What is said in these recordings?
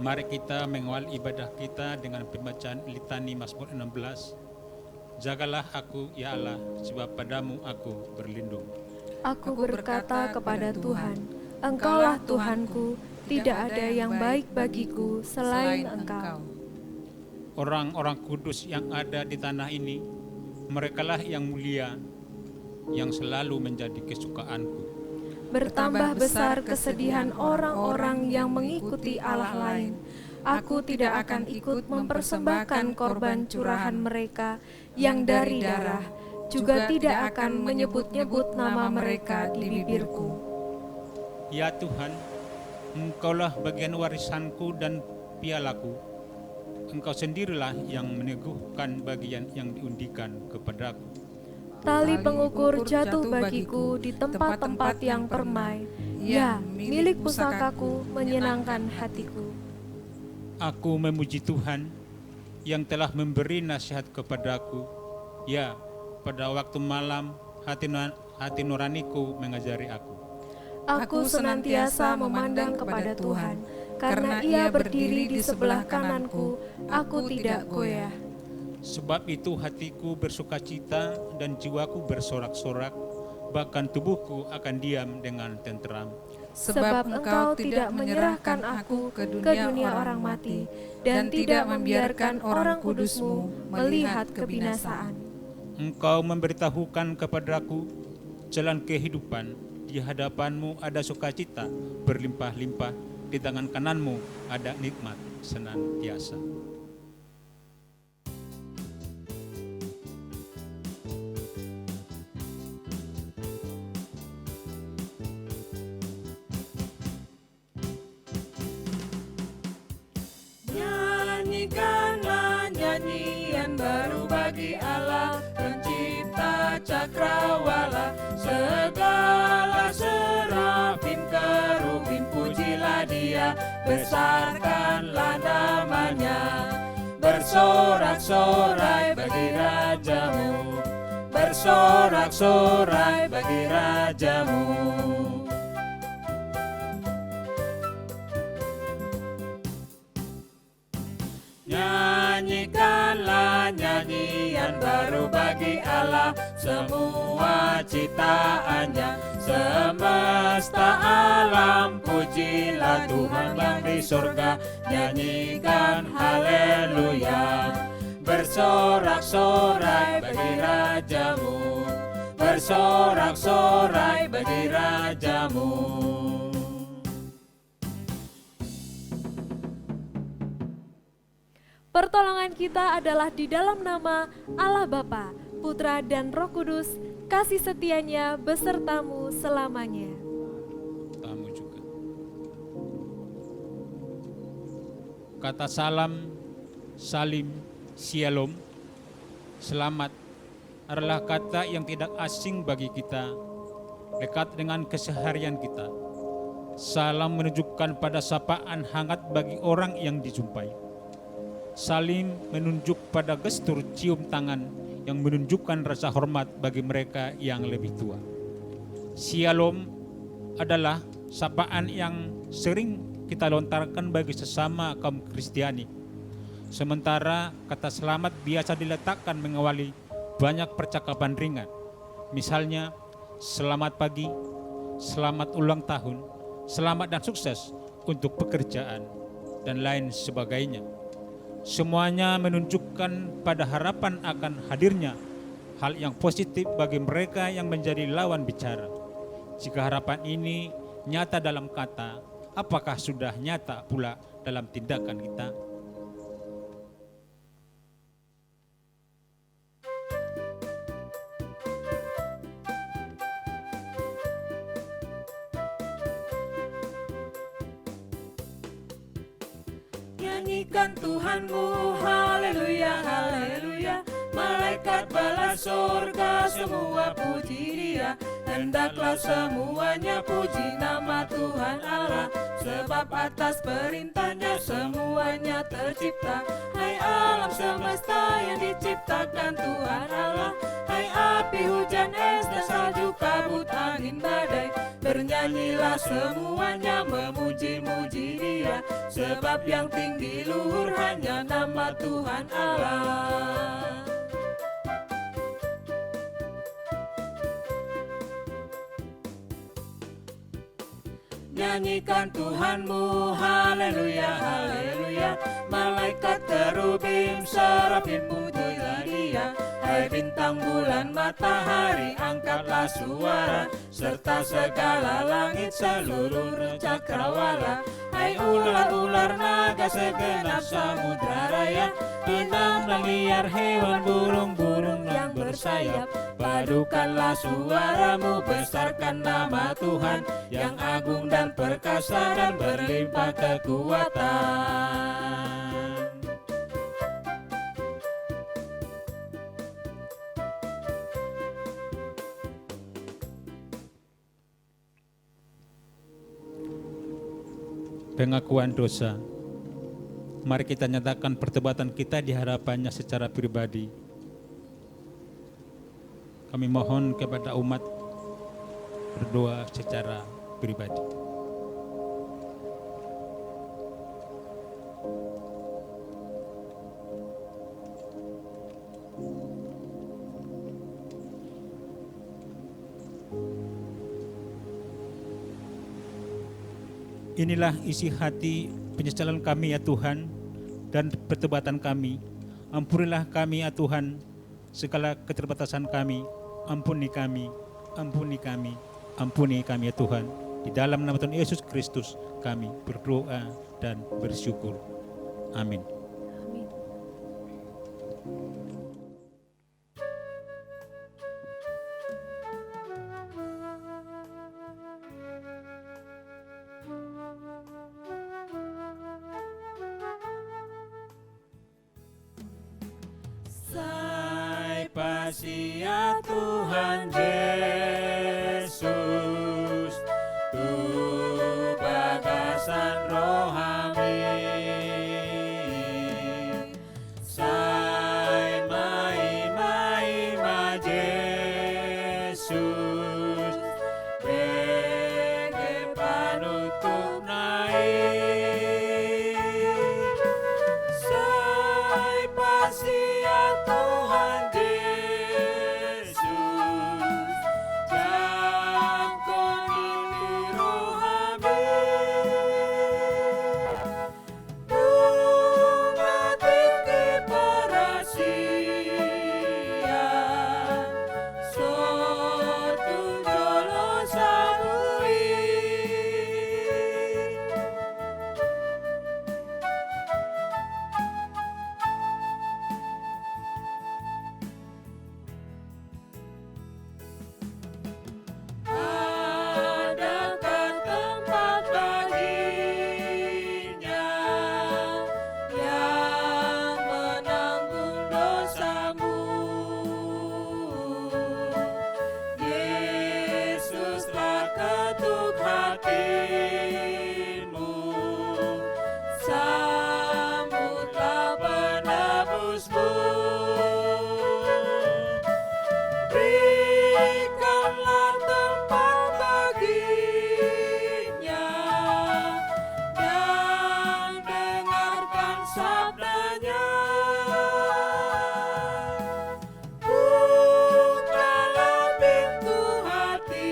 Mari kita mengawal ibadah kita dengan pembacaan litani Mazmur 16. Jagalah aku, ya Allah, sebab padamu aku berlindung. Aku berkata kepada Tuhan, Engkaulah Tuhanku, tidak ada yang baik bagiku selain Engkau. Orang-orang kudus yang ada di tanah ini, merekalah yang mulia, yang selalu menjadi kesukaanku. Bertambah besar kesedihan orang-orang yang mengikuti Allah lain. Aku tidak akan ikut mempersembahkan korban curahan mereka yang dari darah, juga tidak akan menyebut-nyebut nama mereka di bibirku. Ya Tuhan, Engkaulah bagian warisanku dan pialaku. Engkau sendirilah yang meneguhkan bagian yang diundikan kepadaku. Tali pengukur jatuh bagiku di tempat-tempat yang permai. Ya, milik pusakaku menyenangkan hatiku. Aku memuji Tuhan yang telah memberi nasihat kepadaku. Ya, pada waktu malam hati nuraniku mengajari aku. Aku senantiasa memandang kepada Tuhan, karena Ia berdiri di sebelah kananku, aku tidak goyah. Sebab itu hatiku bersukacita dan jiwaku bersorak-sorak, bahkan tubuhku akan diam dengan tenteram. Sebab Engkau tidak menyerahkan aku ke dunia orang mati, dan tidak membiarkan orang kudus-Mu melihat kebinasaan. Engkau memberitahukan kepadaku jalan kehidupan, di hadapan-Mu ada sukacita berlimpah-limpah, di tangan kanan-Mu ada nikmat senantiasa. Nyanyikanlah nyanyian baru bagi Allah, pencipta cakrawala. Segala serafim kerubim pujilah Dia, besarkanlah namanya. Bersorak-sorai bagi Rajamu, bersorak-sorai bagi Rajamu. Nyanyikanlah nyanyian baru bagi Allah, semua ciptaannya. Semesta alam pujilah Tuhan yang di surga, nyanyikan haleluya. Bersorak-sorai bagi Rajamu, bersorak-sorai bagi Rajamu. Pertolongan kita adalah di dalam nama Allah Bapa, Putra dan Roh Kudus, kasih setianya besertamu selamanya. Tamu juga. Kata salam, salim, shalom, selamat adalah kata yang tidak asing bagi kita, dekat dengan keseharian kita. Salam menunjukkan pada sapaan hangat bagi orang yang dijumpai. Salim menunjuk pada gestur cium tangan yang menunjukkan rasa hormat bagi mereka yang lebih tua. Shalom adalah sapaan yang sering kita lontarkan bagi sesama kaum Kristiani. Sementara kata selamat biasa diletakkan mengawali banyak percakapan ringan. Misalnya, selamat pagi, selamat ulang tahun, selamat dan sukses untuk pekerjaan, dan lain sebagainya. Semuanya menunjukkan pada harapan akan hadirnya hal yang positif bagi mereka yang menjadi lawan bicara. Jika harapan ini nyata dalam kata, apakah sudah nyata pula dalam tindakan kita? Nyanyikan Tuhanmu, haleluya, haleluya. Malaikat bala surga semua puji Dia. Hendaklah semuanya puji nama Tuhan Allah, sebab atas perintahnya semuanya tercipta. Hai alam semesta yang diciptakan Tuhan Allah, hai api, hujan, es, dan salju, kabut, angin, badai. Bernyanyilah semuanya memuji-muji Dia, sebab yang tinggi luhur hanya nama Tuhan Allah. Nyanyikan Tuhanmu, haleluya, haleluya. Malaikat kerubim, serafim pujilah Dia. Hai bintang, bulan, matahari, angkatlah suara, serta segala langit seluruh cakrawala. Hai ular-ular, naga, segenap samudra raya, binatang dan liar, hewan, burung-burung yang bersayap. Padukanlah suaramu, besarkan nama Tuhan, yang agung dan perkasa dan berlimpah kekuatan. Pengakuan dosa. Mari kita nyatakan pertobatan kita di hadapannya secara pribadi. Kami mohon kepada umat berdoa secara pribadi. Inilah isi hati penyesalan kami ya Tuhan, dan pertobatan kami. Ampunilah kami ya Tuhan, segala keterbatasan kami. Ampuni kami, ampuni kami, ampuni kami ya Tuhan. Di dalam nama Tuhan Yesus Kristus kami berdoa dan bersyukur. Amin. Amin. Sai pasi ya Tuhan Yesus, tu bagasan rohani. Sai mai Yesus, bege panutup naik. Sai pasi ya Tuhan Yesus, jangkau ini rohani. Bunga tinggi parasia, sotung jolo sabui. Adakah tempat baginya yang menanggung dosamu? Yesuslah ketuk hatimu, sambutlah penebusmu. Berikanlah tempat baginya dan dengarkan sabdanya. Bukalah pintu hatimu,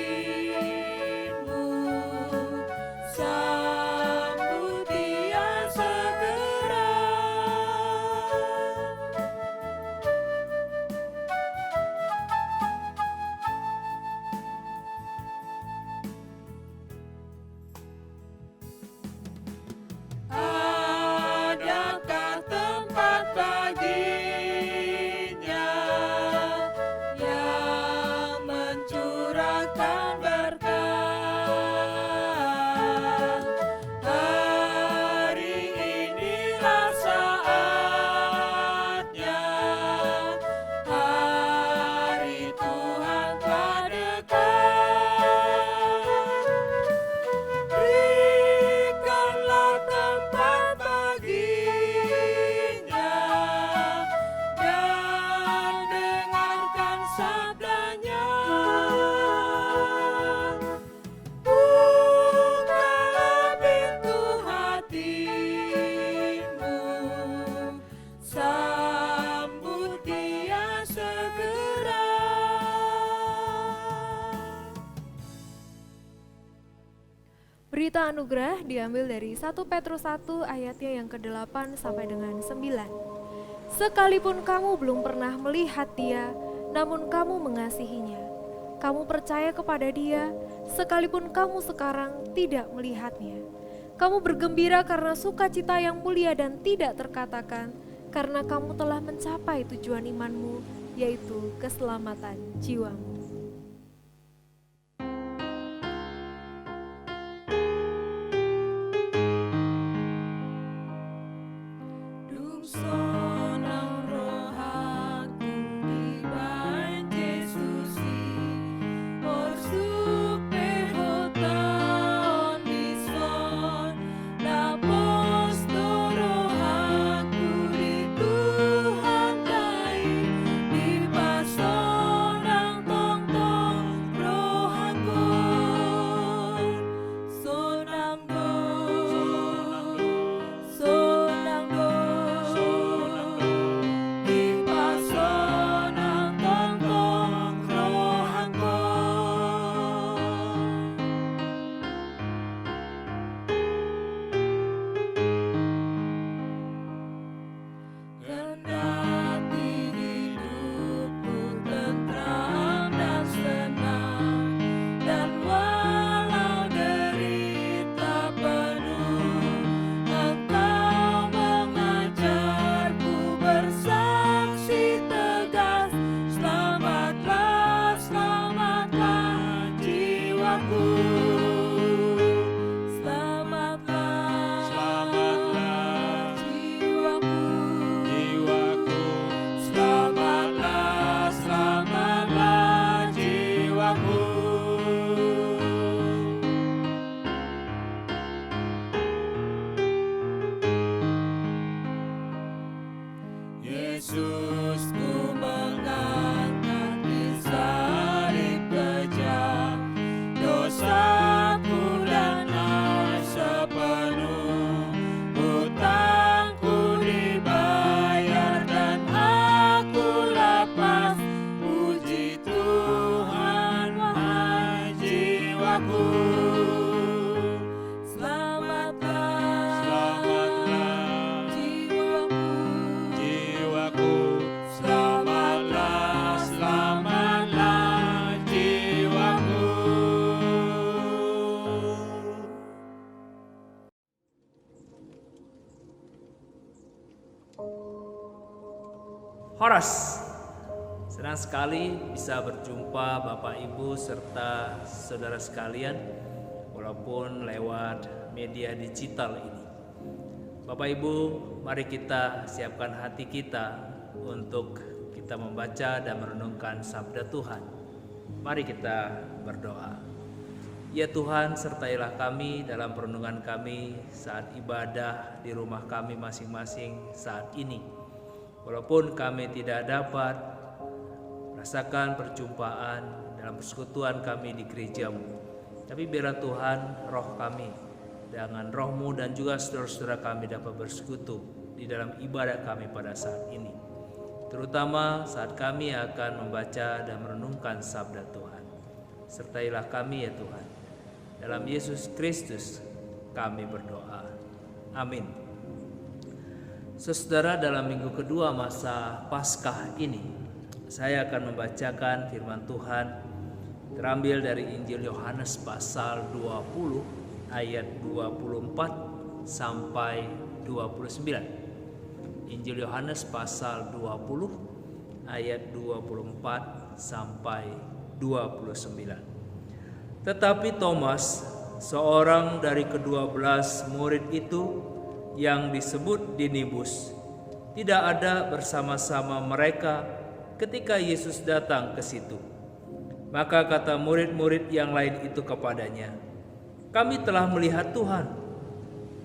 Berita anugerah diambil dari 1 Petrus 1 ayatnya yang ke-8 sampai dengan 9. Sekalipun kamu belum pernah melihat Dia, namun kamu mengasihinya. Kamu percaya kepada Dia, sekalipun kamu sekarang tidak melihatnya. Kamu bergembira karena sukacita yang mulia dan tidak terkatakan, karena kamu telah mencapai tujuan imanmu, yaitu keselamatan jiwamu. Horas, senang sekali bisa berjumpa Bapak Ibu serta saudara sekalian walaupun lewat media digital ini. Bapak Ibu, mari kita siapkan hati kita untuk kita membaca dan merenungkan sabda Tuhan. Mari kita berdoa. Ya Tuhan, sertailah kami dalam perenungan kami saat ibadah di rumah kami masing-masing saat ini. Walaupun kami tidak dapat merasakan perjumpaan dalam persekutuan kami di gerejamu, tapi biarlah Tuhan roh kami dengan roh-Mu dan juga saudara-saudara kami dapat bersekutu di dalam ibadah kami pada saat ini, terutama saat kami akan membaca dan merenungkan sabda Tuhan. Sertailah kami ya Tuhan, dalam Yesus Kristus kami berdoa, amin. Saudara, dalam minggu kedua masa Paskah ini, saya akan membacakan firman Tuhan terambil dari Injil Yohanes pasal 20 ayat 24 sampai 29. Injil Yohanes pasal 20 ayat 24 sampai 29. Tetapi Thomas, seorang dari ke-12 murid itu yang disebut Dinibus, tidak ada bersama-sama mereka ketika Yesus datang ke situ. Maka kata murid-murid yang lain itu kepadanya, "Kami telah melihat Tuhan."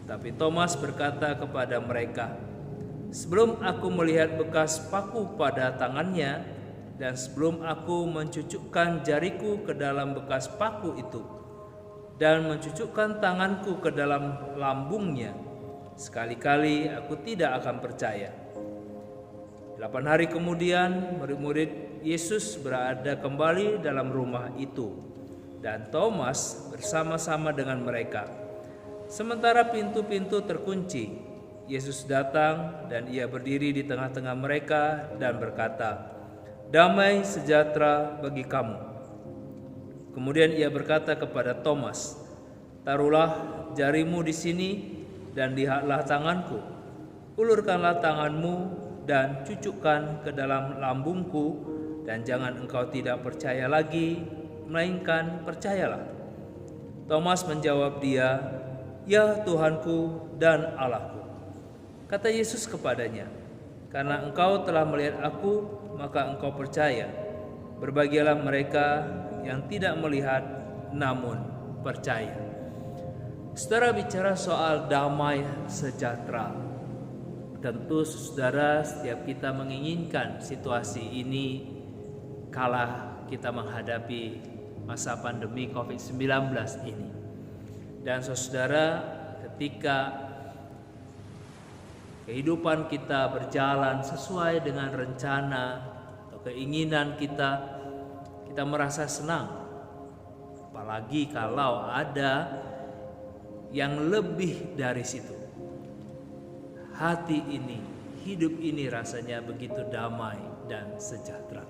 Tapi Thomas berkata kepada mereka, "Sebelum aku melihat bekas paku pada tangannya, dan sebelum aku mencucukkan jariku ke dalam bekas paku itu, dan mencucukkan tanganku ke dalam lambungnya, sekali-kali aku tidak akan percaya." 8 hari kemudian murid-murid Yesus berada kembali dalam rumah itu, dan Thomas bersama-sama dengan mereka. Sementara pintu-pintu terkunci, Yesus datang dan ia berdiri di tengah-tengah mereka dan berkata, "Damai sejahtera bagi kamu." Kemudian ia berkata kepada Thomas, "Taruhlah jarimu di sini dan lihatlah tanganku. Ulurkanlah tanganmu dan cucukkan ke dalam lambungku, dan jangan engkau tidak percaya lagi, melainkan percayalah." Thomas menjawab dia, "Ya Tuhanku dan Allahku." Kata Yesus kepadanya, "Karena engkau telah melihat aku, maka engkau percaya. Berbahagialah mereka yang tidak melihat namun percaya." Saudara, bicara soal damai sejahtera. Tentu saudara, setiap kita menginginkan situasi ini kala kita menghadapi masa pandemi COVID-19 ini. Dan saudara, ketika kehidupan kita berjalan sesuai dengan rencana atau keinginan kita merasa senang. Apalagi kalau ada yang lebih dari situ. Hati ini, hidup ini rasanya begitu damai dan sejahtera.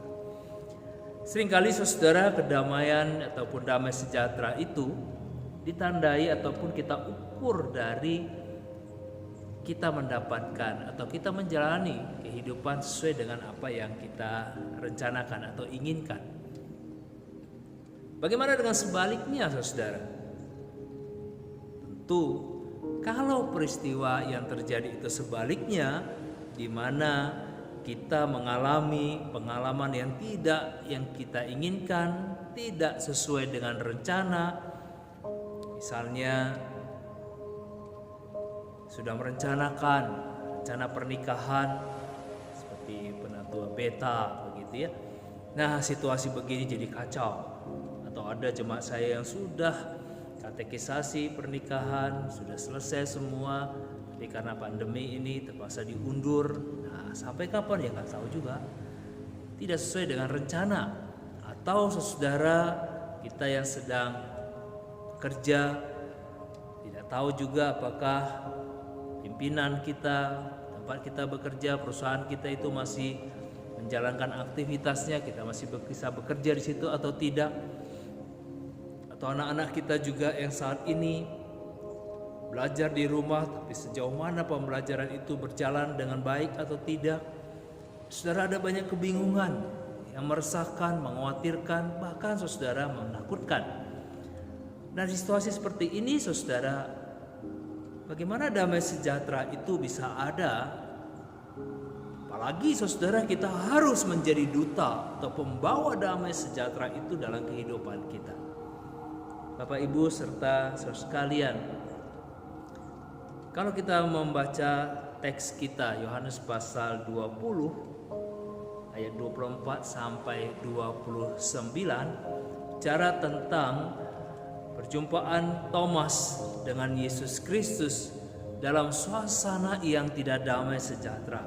Seringkali saudara, kedamaian ataupun damai sejahtera itu ditandai ataupun kita ukur dari kita mendapatkan atau kita menjalani kehidupan sesuai dengan apa yang kita rencanakan atau inginkan. Bagaimana dengan sebaliknya, saudara? Tentu kalau peristiwa yang terjadi itu sebaliknya, di mana kita mengalami pengalaman yang tidak yang kita inginkan, tidak sesuai dengan rencana. Misalnya sudah merencanakan rencana pernikahan seperti penatua beta begitu ya. Nah, situasi begini jadi kacau. Atau ada jemaat saya yang sudah katekisasi pernikahan, sudah selesai semua, tapi karena pandemi ini terpaksa diundur. Nah, sampai kapan ya nggak tahu juga. Tidak sesuai dengan rencana. Atau saudara kita yang sedang kerja, tidak tahu juga apakah pimpinan kita, tempat kita bekerja, perusahaan kita itu masih menjalankan aktivitasnya, kita masih bisa bekerja di situ atau tidak. Atau anak-anak kita juga yang saat ini belajar di rumah, tapi sejauh mana pembelajaran itu berjalan dengan baik atau tidak. Saudara, ada banyak kebingungan yang meresahkan, mengkhawatirkan, bahkan saudara menakutkan. Nah, di situasi seperti ini saudara, bagaimana damai sejahtera itu bisa ada? Apalagi saudara, kita harus menjadi duta atau pembawa damai sejahtera itu dalam kehidupan kita. Bapak, Ibu, serta saudara sekalian, kalau kita membaca teks kita Yohanes pasal 20 ayat 24 sampai 29, bicara tentang perjumpaan Thomas dengan Yesus Kristus dalam suasana yang tidak damai sejahtera.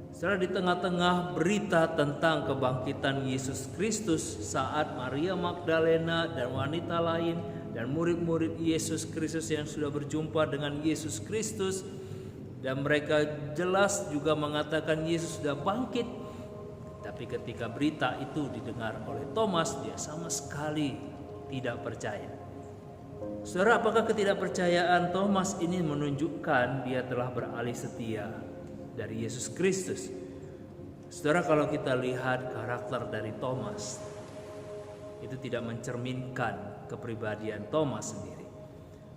Setelah di tengah-tengah berita tentang kebangkitan Yesus Kristus saat Maria Magdalena dan wanita lain dan murid-murid Yesus Kristus yang sudah berjumpa dengan Yesus Kristus, dan mereka jelas juga mengatakan Yesus sudah bangkit. Tapi ketika berita itu didengar oleh Thomas, dia sama sekali tidak percaya. Saudara, apakah ketidakpercayaan Thomas ini menunjukkan dia telah beralih setia dari Yesus Kristus? Saudara, kalau kita lihat karakter dari Thomas, itu tidak mencerminkan kepribadian Thomas sendiri.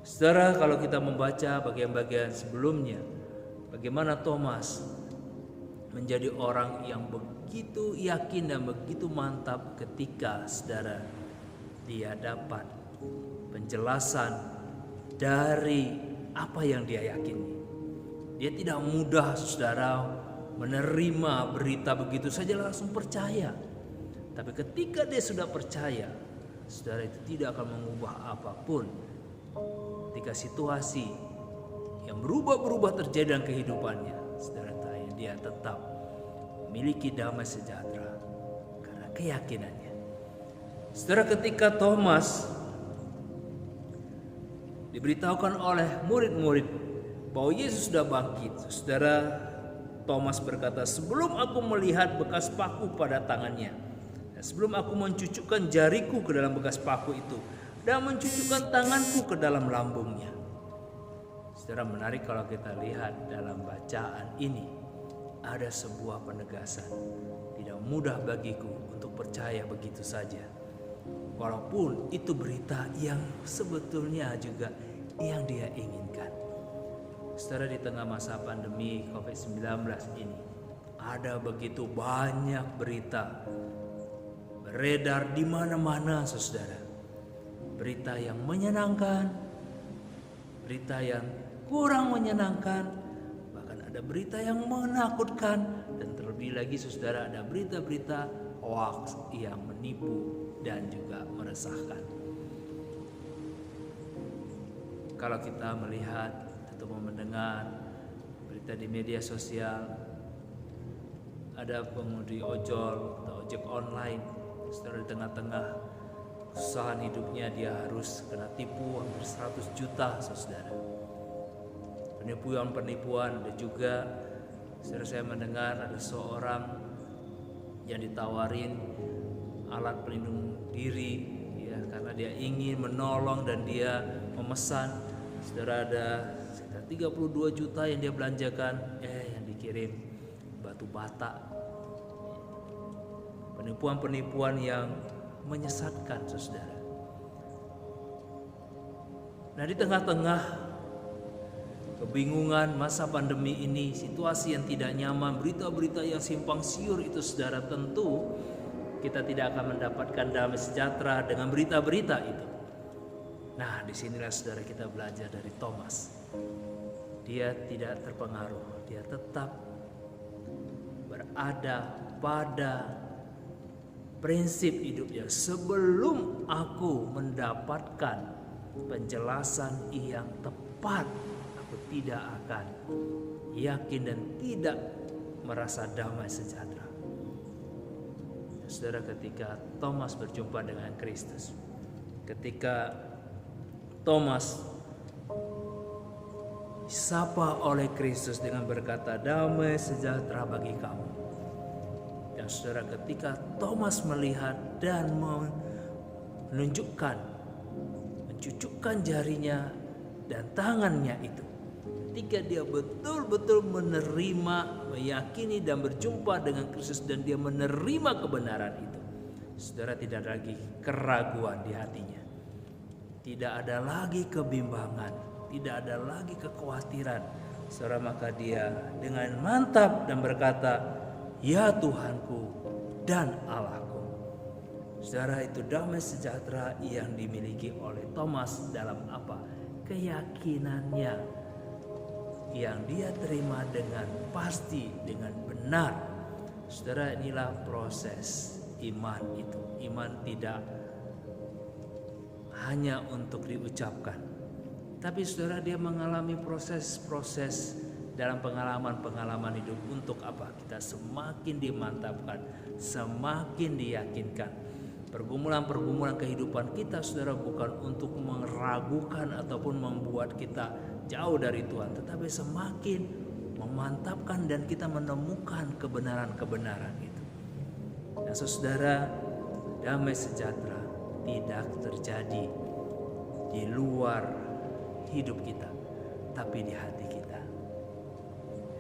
Saudara, kalau kita membaca bagian-bagian sebelumnya, bagaimana Thomas menjadi orang yang begitu yakin dan begitu mantap ketika saudara dia dapat penjelasan dari apa yang dia yakini. Dia tidak mudah saudara menerima berita begitu saja langsung percaya. Tapi ketika dia sudah percaya, saudara, itu tidak akan mengubah apapun. Ketika situasi yang berubah-berubah terjadi dalam kehidupannya, saudara, dia tetap memiliki damai sejahtera karena keyakinannya. Saudara, ketika Thomas diberitahukan oleh murid-murid bahwa Yesus sudah bangkit. Saudara, Thomas berkata, sebelum aku melihat bekas paku pada tangannya, dan sebelum aku mencucukkan jariku ke dalam bekas paku itu, dan mencucukkan tanganku ke dalam lambungnya. Saudara, menarik kalau kita lihat dalam bacaan ini, ada sebuah penegasan. Tidak mudah bagiku untuk percaya begitu saja, walaupun itu berita yang sebetulnya juga yang dia inginkan. Saudara, di tengah masa pandemi COVID-19 ini, ada begitu banyak berita beredar di mana-mana, saudara. Berita yang menyenangkan, berita yang kurang menyenangkan, bahkan ada berita yang menakutkan, dan terlebih lagi, saudara, ada berita-berita hoax yang menipu dan juga meresahkan. Kalau kita melihat atau mendengar berita di media sosial, ada pengemudi ojol atau ojek online, saudara, di tengah-tengah kesusahan hidupnya dia harus kena tipu hampir 100 juta, saudara. Penipuan-penipuan ada juga. Saudara, saya mendengar ada seorang yang ditawarin alat pelindung diri, ya, karena dia ingin menolong dan dia memesan. Saudara, ada sekitar 32 juta yang dia belanjakan, yang dikirim batu bata. Penipuan-penipuan yang menyesatkan, saudara. Nah, di tengah-tengah kebingungan masa pandemi ini, situasi yang tidak nyaman, berita-berita yang simpang siur itu, saudara, tentu kita tidak akan mendapatkan damai sejahtera dengan berita-berita itu. Nah, disinilah, saudara, kita belajar dari Thomas. Dia tidak terpengaruh, dia tetap berada pada prinsip hidupnya. Sebelum aku mendapatkan penjelasan yang tepat, aku tidak akan yakin dan tidak merasa damai sejahtera. Saudara, ketika Thomas berjumpa dengan Kristus, ketika Thomas disapa oleh Kristus dengan berkata, damai sejahtera bagi kamu. Dan saudara, ketika Thomas melihat dan mencucukkan jarinya dan tangannya itu, ketika dia betul-betul menerima, meyakini dan berjumpa dengan Kristus dan dia menerima kebenaran itu, saudara, tidak ada lagi keraguan di hatinya. Tidak ada lagi kebimbangan, tidak ada lagi kekhawatiran. Saudara, maka dia dengan mantap dan berkata, ya Tuhanku dan Allahku. Saudara, itu damai sejahtera yang dimiliki oleh Thomas dalam apa? Keyakinannya yang dia terima dengan pasti, dengan benar. Saudara, inilah proses iman itu. Iman tidak hanya untuk diucapkan, tapi saudara, dia mengalami proses-proses dalam pengalaman-pengalaman hidup. Untuk apa? Kita semakin dimantapkan, semakin diyakinkan. Pergumulan-pergumulan kehidupan kita, saudara, bukan untuk meragukan ataupun membuat kita jauh dari Tuhan, tetapi semakin memantapkan dan kita menemukan kebenaran-kebenaran itu. Dan saudara, damai sejahtera tidak terjadi di luar hidup kita, tapi di hati kita.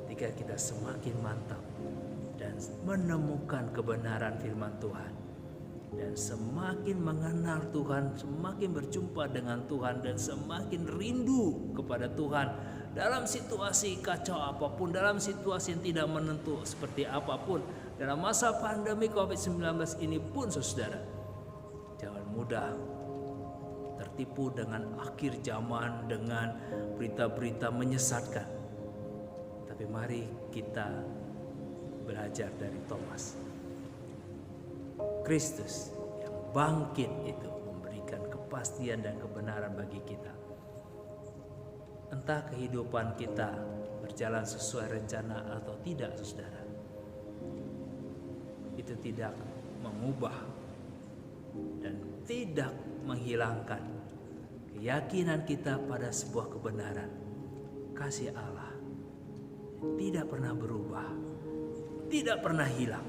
Ketika kita semakin mantap dan menemukan kebenaran firman Tuhan, dan semakin mengenal Tuhan, semakin berjumpa dengan Tuhan, dan semakin rindu kepada Tuhan dalam situasi kacau apapun, dalam situasi yang tidak menentu seperti apapun, dalam masa pandemi COVID-19 ini pun, saudara, jangan mudah tertipu dengan akhir zaman, dengan berita-berita menyesatkan. Tapi mari kita belajar dari Thomas. Kristus yang bangkit itu memberikan kepastian dan kebenaran bagi kita. Entah kehidupan kita berjalan sesuai rencana atau tidak, saudara, itu tidak mengubah dan tidak menghilangkan keyakinan kita pada sebuah kebenaran, kasih Allah tidak pernah berubah, tidak pernah hilang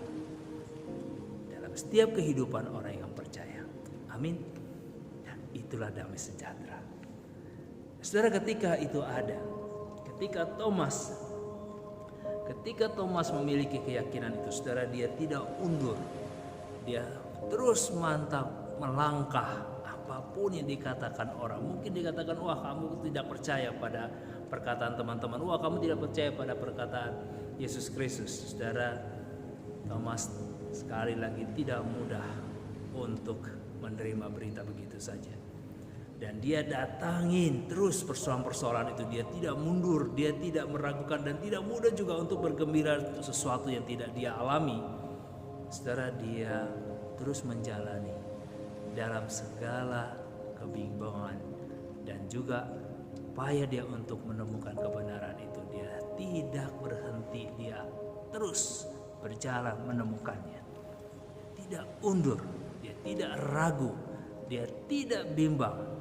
dalam setiap kehidupan orang yang percaya. Amin. Dan itulah damai sejahtera. Saudara, ketika itu ada, ketika Thomas memiliki keyakinan itu, saudara, dia tidak undur. Dia terus mantap melangkah apapun yang dikatakan orang. Mungkin dikatakan, wah kamu tidak percaya pada perkataan teman-teman, wah kamu tidak percaya pada perkataan Yesus Kristus. Saudara, Thomas sekali lagi tidak mudah untuk menerima berita begitu saja. Dan dia datangin terus persoalan-persoalan itu. Dia tidak mundur, dia tidak meragukan, dan tidak mudah juga untuk bergembira untuk sesuatu yang tidak dia alami. Saudara, dia terus menjalani dalam segala kebingungan dan juga upaya dia untuk menemukan kebenaran itu. Dia tidak berhenti, dia terus berjalan menemukannya. Tidak undur, dia tidak ragu, dia tidak bimbang.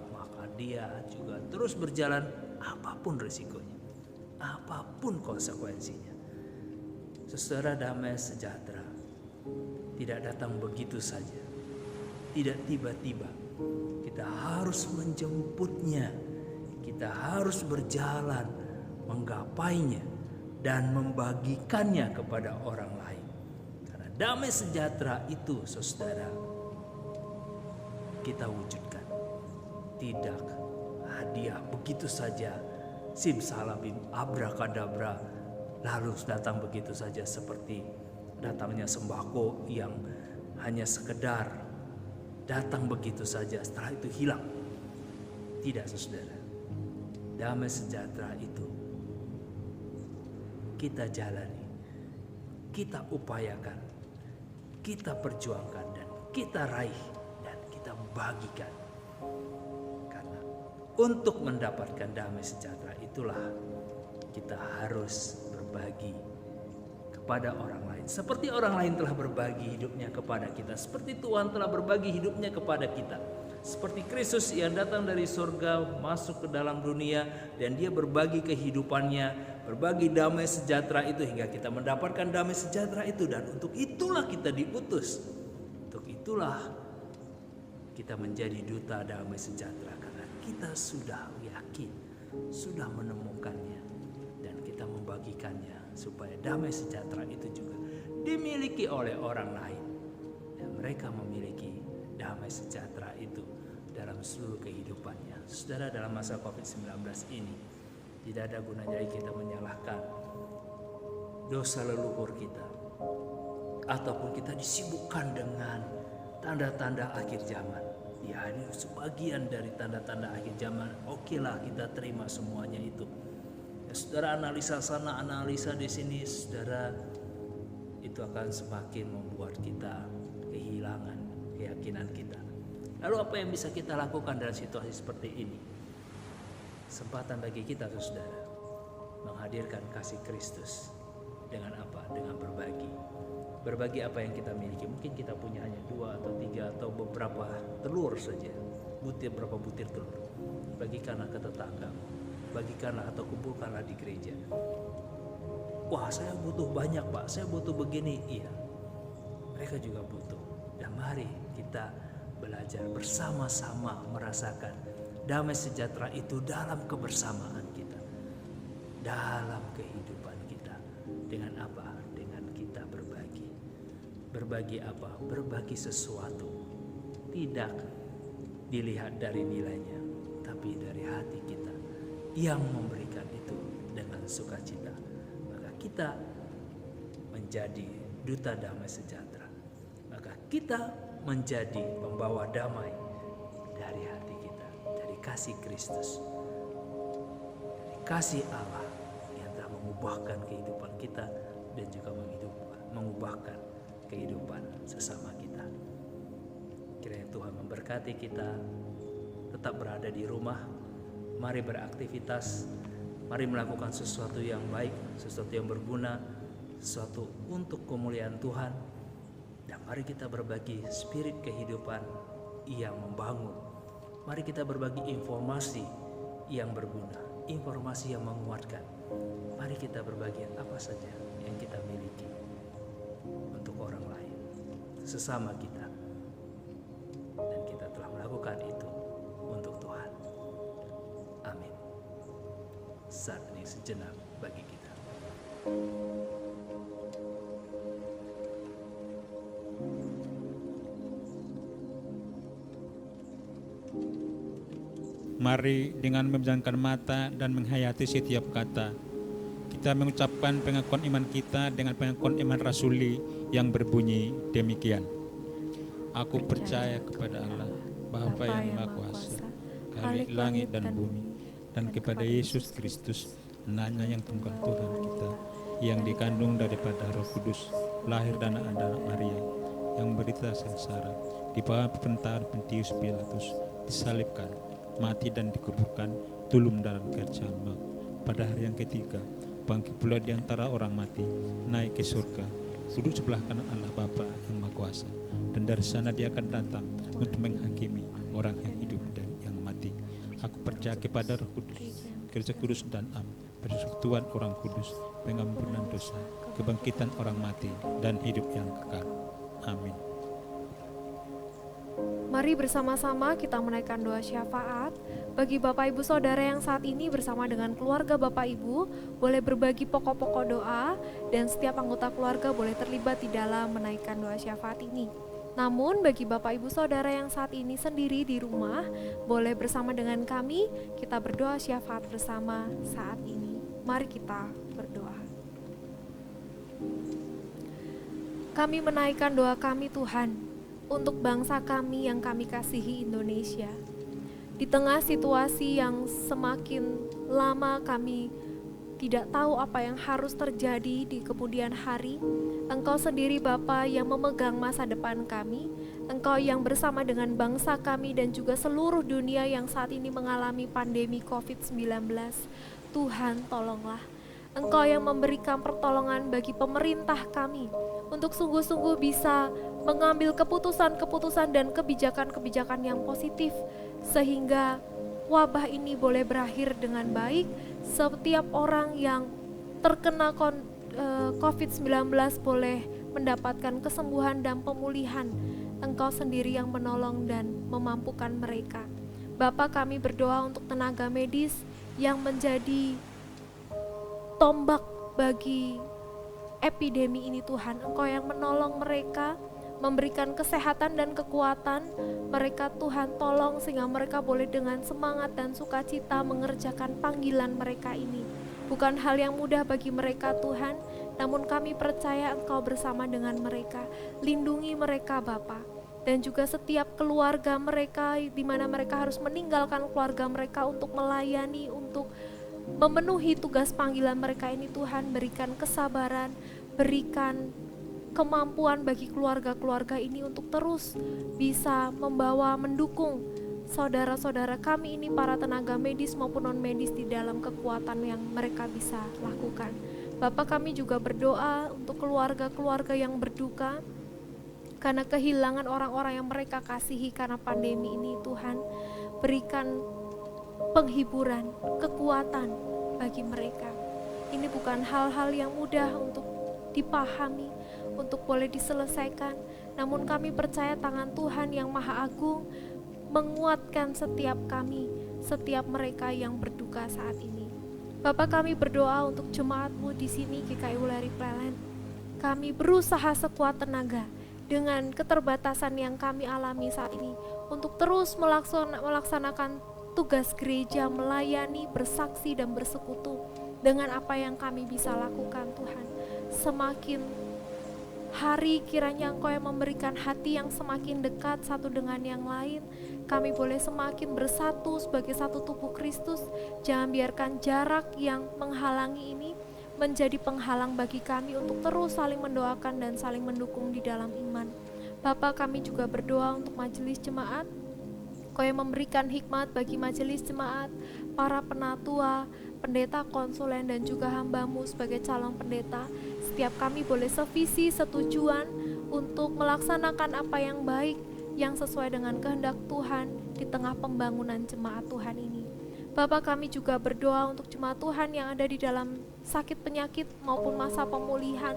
Dia juga terus berjalan apapun risikonya, apapun konsekuensinya. Saudara, damai sejahtera tidak datang begitu saja, tidak tiba-tiba. Kita harus menjemputnya, kita harus berjalan menggapainya dan membagikannya kepada orang lain. Karena damai sejahtera itu, saudara, kita wujudkan. Tidak hadiah begitu saja, simsalabim, abrakadabra, lalu datang begitu saja seperti datangnya sembako yang hanya sekedar datang begitu saja, setelah itu hilang. Tidak, saudara. Damai sejahtera itu kita jalani, kita upayakan, kita perjuangkan, dan kita raih, dan kita bagikan. Untuk mendapatkan damai sejahtera itulah kita harus berbagi kepada orang lain. Seperti orang lain telah berbagi hidupnya kepada kita, seperti Tuhan telah berbagi hidupnya kepada kita. Seperti Kristus yang datang dari surga masuk ke dalam dunia dan dia berbagi kehidupannya, berbagi damai sejahtera itu hingga kita mendapatkan damai sejahtera itu. Dan untuk itulah kita diutus. Untuk itulah kita menjadi duta damai sejahtera. Kita sudah yakin, sudah menemukannya, dan kita membagikannya supaya damai sejahtera itu juga dimiliki oleh orang lain, dan mereka memiliki damai sejahtera itu dalam seluruh kehidupannya. Saudara, dalam masa COVID-19 ini tidak ada gunanya kita menyalahkan dosa leluhur kita, ataupun kita disibukkan dengan tanda-tanda akhir zaman. Ya, ini sebagian dari tanda-tanda akhir zaman. Okelah, kita terima semuanya itu. Ya, saudara, analisa sana, analisa di sini, saudara, itu akan semakin membuat kita kehilangan keyakinan kita. Lalu apa yang bisa kita lakukan dalam situasi seperti ini? Kesempatan bagi kita, saudara, menghadirkan kasih Kristus. Dengan apa? Dengan berbagi. Berbagi apa yang kita miliki. Mungkin kita punya hanya 2 atau 3 atau beberapa telur saja, berapa butir telur. Bagikanlah ke tetanggamu, bagikanlah atau kumpulkanlah di gereja. Wah, saya butuh banyak, Pak, saya butuh begini. Iya, mereka juga butuh. Dan mari kita belajar bersama-sama merasakan damai sejahtera itu dalam kebersamaan kita, dalam kehidupan kita. Dengan apa? Berbagi apa? Berbagi sesuatu. Tidak dilihat dari nilainya, tapi dari hati kita yang memberikan itu dengan sukacita. Maka kita menjadi duta damai sejahtera. Maka kita menjadi pembawa damai dari hati kita, dari kasih Kristus, dari kasih Allah yang telah mengubahkan kehidupan kita dan juga mengubahkan kehidupan sesama kita. Kiranya Tuhan memberkati kita, tetap berada di rumah, mari beraktivitas, mari melakukan sesuatu yang baik, sesuatu yang berguna, sesuatu untuk kemuliaan Tuhan, dan mari kita berbagi spirit kehidupan yang membangun, Mari kita berbagi informasi yang berguna, informasi yang menguatkan. Mari kita berbagi apa saja yang kita miliki untuk orang lain, sesama kita. Dan kita telah melakukan itu untuk Tuhan. Amin. Saat ini sejenak bagi kita. Mari dengan memejamkan mata dan menghayati setiap kata, kita mengucapkan pengakuan iman kita dengan pengakuan iman rasuli yang berbunyi demikian. Aku percaya kepada Allah, Bapa yang Maha Kuasa, Khalik langit dan bumi, dan kepada Yesus Kristus, anaknya yang tunggal Tuhan kita, yang dikandung daripada Roh Kudus, lahir dari anak Maria, yang berita sengsara, di bawah pemerintahan Pontius Pilatus, disalibkan, mati dan dikuburkan, tulum dalam kerjaan maut. Pada hari yang ketiga, bangkit pula di antara orang mati, naik ke surga, duduk sebelah kanan Allah Bapa yang Maha Kuasa, dan dari sana Dia akan datang untuk menghakimi orang yang hidup dan yang mati. Aku percaya kepada Roh Kudus, Gereja Kudus dan Am, persekutuan orang kudus, pengampunan dosa, kebangkitan orang mati, dan hidup yang kekal. Amin. Mari bersama-sama kita menaikkan doa syafaat. Bagi Bapak Ibu Saudara yang saat ini bersama dengan keluarga Bapak Ibu, boleh berbagi pokok-pokok doa dan setiap anggota keluarga boleh terlibat di dalam menaikkan doa syafaat ini. Namun bagi Bapak Ibu Saudara yang saat ini sendiri di rumah, boleh bersama dengan kami kita berdoa syafaat bersama saat ini. Mari kita berdoa. Kami menaikkan doa kami Tuhan, untuk bangsa kami yang kami kasihi Indonesia. Di tengah situasi yang semakin lama kami tidak tahu apa yang harus terjadi di kemudian hari, Engkau sendiri Bapa yang memegang masa depan kami, Engkau yang bersama dengan bangsa kami dan juga seluruh dunia yang saat ini mengalami pandemi COVID-19. Tuhan tolonglah, Engkau yang memberikan pertolongan bagi pemerintah kami untuk sungguh-sungguh bisa mengambil keputusan-keputusan dan kebijakan-kebijakan yang positif sehingga wabah ini boleh berakhir dengan baik. Setiap orang yang terkena COVID-19 boleh mendapatkan kesembuhan dan pemulihan. Engkau sendiri yang menolong dan memampukan mereka. Bapa, kami berdoa untuk tenaga medis yang menjadi tombak bagi epidemi ini Tuhan. Engkau yang menolong mereka, memberikan kesehatan dan kekuatan mereka Tuhan. Tolong sehingga mereka boleh dengan semangat dan sukacita mengerjakan panggilan mereka ini. Bukan hal yang mudah bagi mereka Tuhan, namun kami percaya Engkau bersama dengan mereka. Lindungi mereka Bapa, dan juga setiap keluarga mereka di mana mereka harus meninggalkan keluarga mereka untuk melayani, untuk memenuhi tugas panggilan mereka ini Tuhan. Berikan kesabaran, berikan kemampuan bagi keluarga-keluarga ini untuk terus bisa membawa, mendukung saudara-saudara kami ini, para tenaga medis maupun non-medis di dalam kekuatan yang mereka bisa lakukan. Bapak, kami juga berdoa untuk keluarga-keluarga yang berduka karena kehilangan orang-orang yang mereka kasihi karena pandemi ini Tuhan. Berikan penghiburan, kekuatan bagi mereka. Ini bukan hal-hal yang mudah untuk dipahami, untuk boleh diselesaikan, namun kami percaya tangan Tuhan yang Maha Agung menguatkan setiap kami, setiap mereka yang berduka saat ini. Bapak, kami berdoa untuk jemaat-Mu di sini GKI Wuleri Plelen. Kami berusaha sekuat tenaga dengan keterbatasan yang kami alami saat ini untuk terus melaksanakan tugas gereja, melayani, bersaksi dan bersekutu dengan apa yang kami bisa lakukan Tuhan. Semakin hari kiranya Engkau yang memberikan hati yang semakin dekat satu dengan yang lain. Kami boleh semakin bersatu sebagai satu tubuh Kristus. Jangan biarkan jarak yang menghalangi ini menjadi penghalang bagi kami untuk terus saling mendoakan dan saling mendukung di dalam iman. Bapa, kami juga berdoa untuk majelis jemaat. Kau yang memberikan hikmat bagi majelis jemaat, para penatua, pendeta, konsulen, dan juga hamba-Mu sebagai calon pendeta. Setiap kami boleh sevisi, setujuan untuk melaksanakan apa yang baik, yang sesuai dengan kehendak Tuhan di tengah pembangunan jemaat Tuhan ini. Bapa, kami juga berdoa untuk jemaat Tuhan yang ada di dalam sakit penyakit maupun masa pemulihan.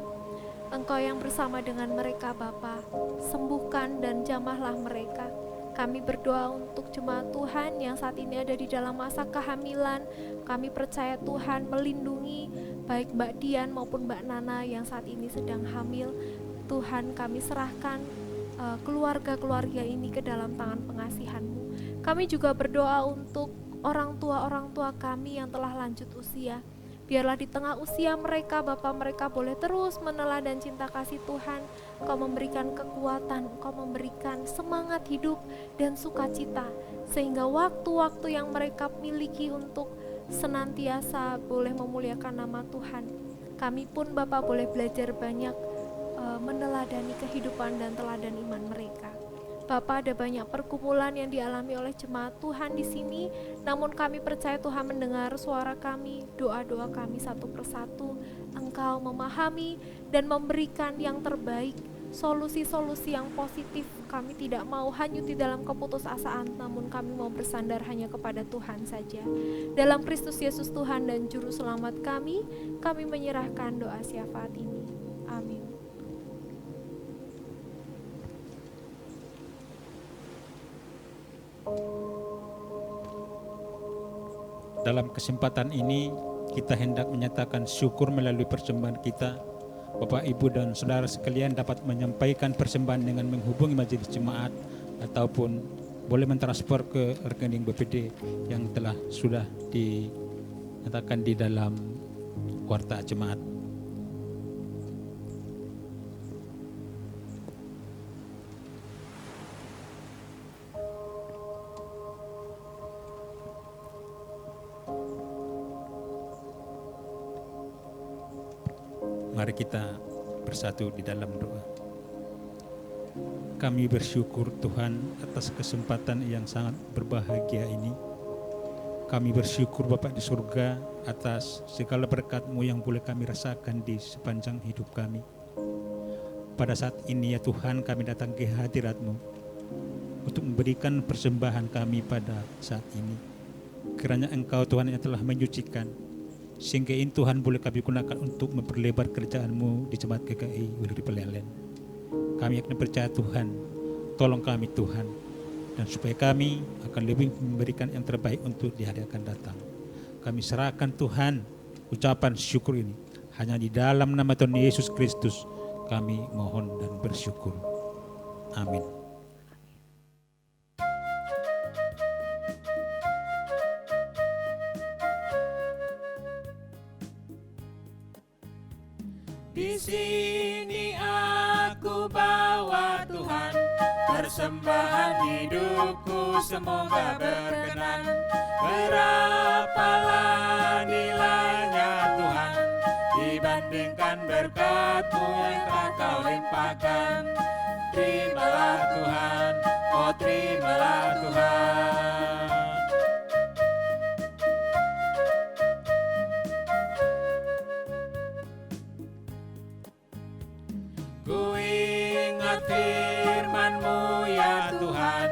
Engkau yang bersama dengan mereka Bapa, sembuhkan dan jamahlah mereka. Kami berdoa untuk jemaat Tuhan yang saat ini ada di dalam masa kehamilan. Kami percaya Tuhan melindungi baik Mbak Dian maupun Mbak Nana yang saat ini sedang hamil. Tuhan, kami serahkan keluarga-keluarga ini ke dalam tangan pengasihan-Mu. Kami juga berdoa untuk orang tua kami yang telah lanjut usia. Biarlah di tengah usia mereka, Bapa, mereka boleh terus meneladani cinta kasih Tuhan. Engkau memberikan kekuatan, Engkau memberikan semangat hidup dan sukacita, sehingga waktu-waktu yang mereka miliki untuk senantiasa boleh memuliakan nama Tuhan. Kami pun Bapa boleh belajar banyak meneladani kehidupan dan teladan iman mereka. Bapa, ada banyak pergumulan yang dialami oleh jemaat Tuhan di sini, namun kami percaya Tuhan mendengar suara kami, doa-doa kami satu persatu. Engkau memahami dan memberikan yang terbaik, solusi-solusi yang positif. Kami tidak mau hanyut di dalam keputusasaan, namun kami mau bersandar hanya kepada Tuhan saja. Dalam Kristus Yesus Tuhan dan Juru Selamat kami menyerahkan doa syafaat ini. Amin. Dalam kesempatan ini kita hendak menyatakan syukur melalui persembahan kita. Bapak, Ibu, dan saudara sekalian dapat menyampaikan persembahan dengan menghubungi majelis jemaat ataupun boleh mentransfer ke rekening BPD yang sudah dinyatakan di dalam warta jemaat. Mari kita bersatu di dalam doa. Kami bersyukur Tuhan atas kesempatan yang sangat berbahagia ini. Kami bersyukur Bapa di surga atas segala berkat-Mu yang boleh kami rasakan di sepanjang hidup kami. Pada saat ini ya Tuhan, kami datang ke hadirat-Mu untuk memberikan persembahan kami pada saat ini. Kiranya Engkau Tuhan yang telah menyucikan, sehingga ini Tuhan boleh kami gunakan untuk memperlebar kerjaan-Mu di jemaat GKI Wilri Pelelen. Kami akan percaya Tuhan, tolong kami Tuhan, dan supaya kami akan lebih memberikan yang terbaik untuk di hari akan datang. Kami serahkan Tuhan ucapan syukur ini hanya di dalam nama Tuhan Yesus Kristus kami mohon dan bersyukur. Amin. Di sini aku bawa Tuhan, persembahan hidupku semoga berkenan. Berapalah nilainya Tuhan, dibandingkan berkat-Mu yang telah Kau limpahkan. Terimalah Tuhan, oh terimalah Tuhan. Ku ingat firman-Mu ya Tuhan,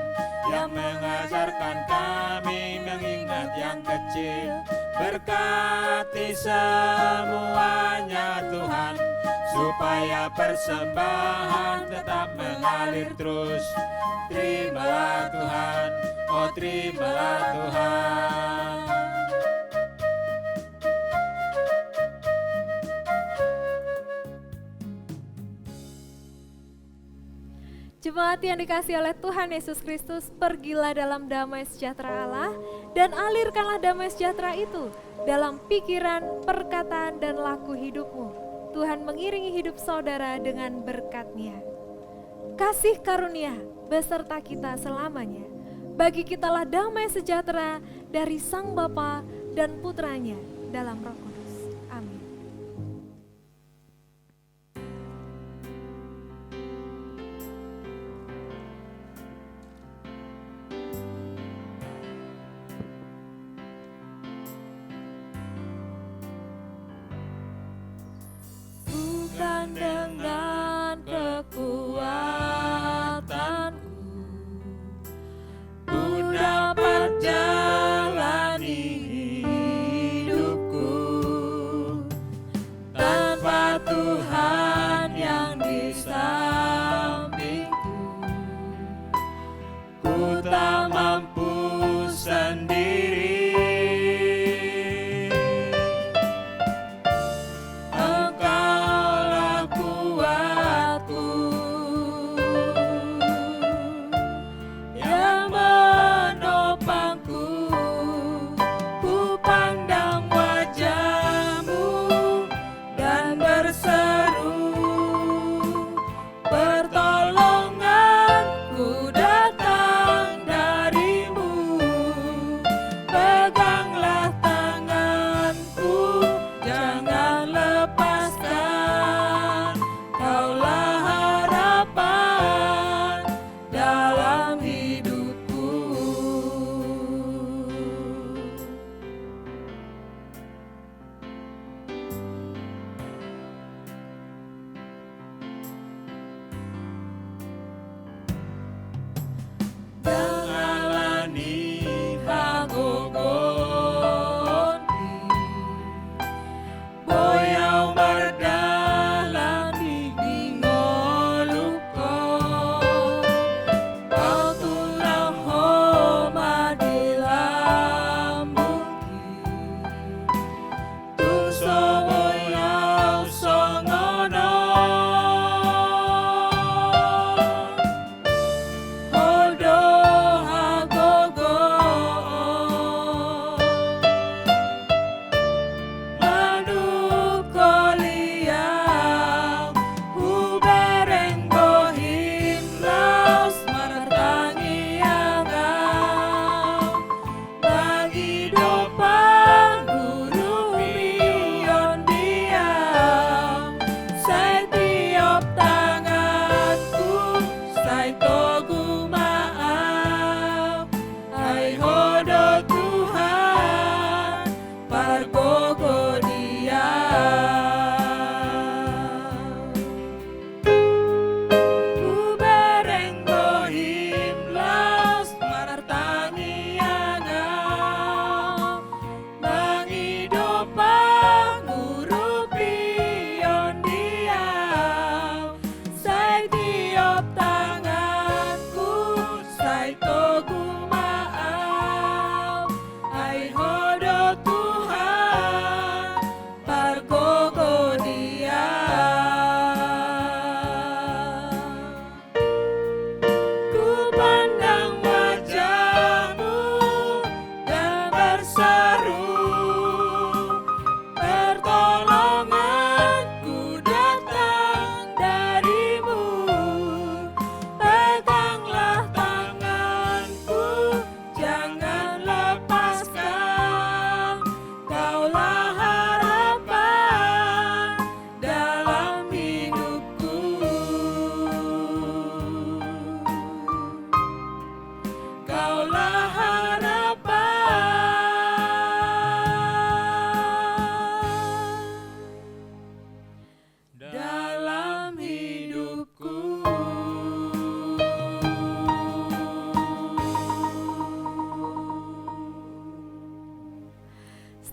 yang mengajarkan kami mengingat yang kecil. Berkati semuanya Tuhan, supaya persembahan tetap mengalir terus. Terimalah Tuhan, oh terimalah Tuhan. Jemaat yang dikasihi oleh Tuhan Yesus Kristus, pergilah dalam damai sejahtera Allah dan alirkanlah damai sejahtera itu dalam pikiran, perkataan, dan laku hidupmu. Tuhan mengiringi hidup saudara dengan berkat-Nya. Kasih karunia beserta kita selamanya. Bagi kitalah damai sejahtera dari Sang Bapa dan Putranya dalam Roh Kudus. Amin. Bukan dengan kekuatanku,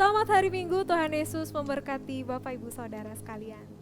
Selamat hari Minggu, Tuhan Yesus memberkati Bapak Ibu Saudara sekalian.